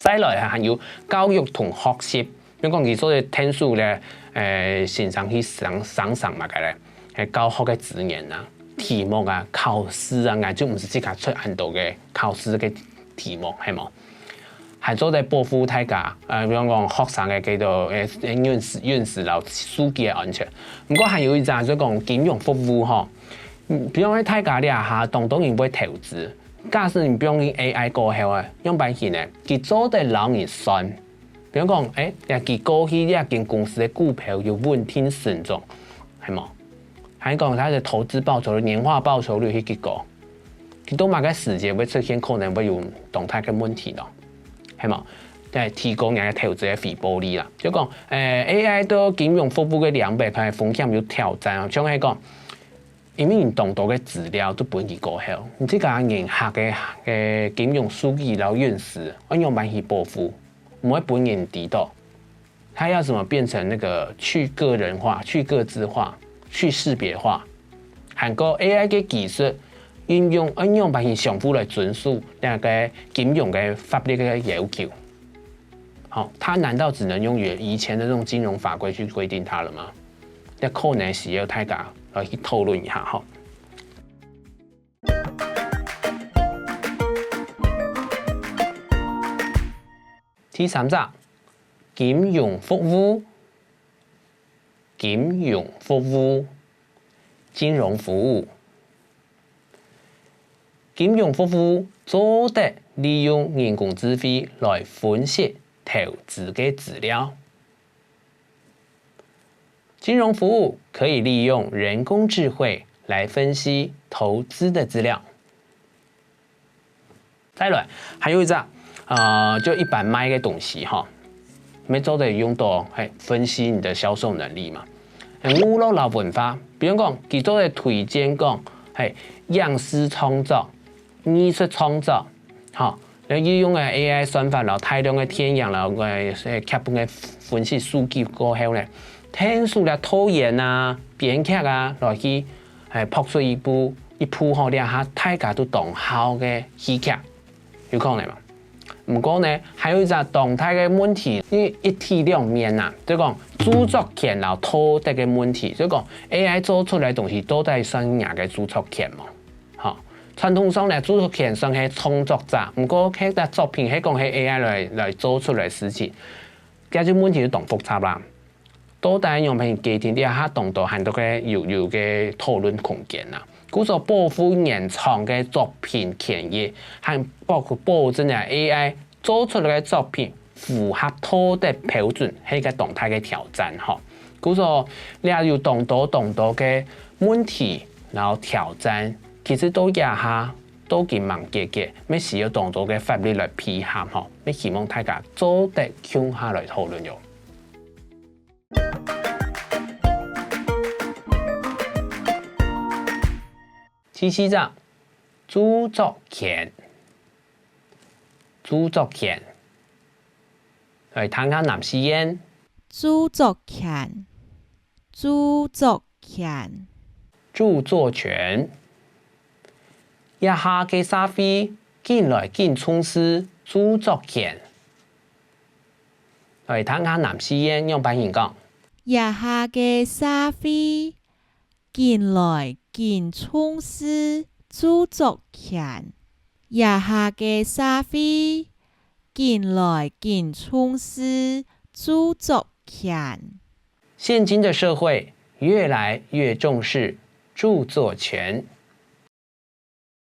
再来还有教育同学习，比如讲佢所嘅天數咧，線上去上嘛嘅咧，係教學嘅資源啊、題目啊、考試啊，就唔是即刻出很多嘅考試嘅題目係冇，係做嚟保護大家，比如講學生嘅叫做院士樓書記嘅安全。不過還有一隻就講金融服務嗬，比如講大家咧下當然會投資。假使你不用 AI 過後啊，用辦法呢，佢做得老人算，比如講，佢過去呢間公司嘅股票有穩定成長，係冇？係講佢嘅投資報酬率、年化報酬率係幾高，佢都某個時間會出現可能會有動態嘅問題咯，係冇？係提高人嘅投資嘅回報率啦。就講AI 對金融服務嘅兩邊佢係風險有挑戰啊，像係講。因為你動到嘅資料都本佢過後，你即個銀行嘅金融數據然後院士，按用辦法保護，唔會本人知道，它要怎麼變成那個去個人化、去個資化、去識別化，韓國 AI 嘅技術應用按用辦法相互來遵守那個金融嘅法律嘅要求。好，它難道只能用以前的那種金融法規去規定它了嗎？那可能是要大家來去討論一下哈。第三則，金融服務，金融服務，金融服務，金融服務做得利用人工智慧來分析投資嘅資料。金融服務可以利用人工智慧來分析投資的資料。再來，還有一隻，就一般賣嘅東西哈，咩做得用到係分析你的銷售能力嘛。娛樂老文化，比如講，佢做得推薦講係樣式創造、藝術創造，嚇，你用嘅 AI 算法，然後大量嘅天陽，然後嘅劇本嘅分析數據過後咧。聽數咧拖延啊、編劇啊，來去撲出一部好咧嚇，大家都同好嘅戲劇，有可能嘛？唔過呢，還有一個動態嘅問題，一體兩面啊，即係講著作權然後偷得嘅問題，即係講 AI 做出來嘅東西都係算人嘅著作權嘛。嚇，傳統上咧著作權算係創作者，唔過佢嘅作品係講係 AI 來做出來嘅事情，咁就問題就更複雜啦。到底用平機電啲下動到很多嘅有嘅討論空間啦。故所保護原創嘅作品權益，係包括保證啊 AI 做出來嘅作品符合道德標準，係一個動態嘅挑戰嗬。故所你要動到嘅問題，然後挑戰，其實都也下都幾忙嘅，咩需要動到嘅法律來批核嗬，咩希望大家做得向下來討論咗。第四則，著作權，著作權，嚟睇下南西煙。著作權，著作權，著作權，一下嘅社會近來更重視著作權。嚟睇下南西煙用版言講。一下嘅社會近來更重視著作權，一下嘅社會近來更重視著作權。現今的社會越來越重視著作權。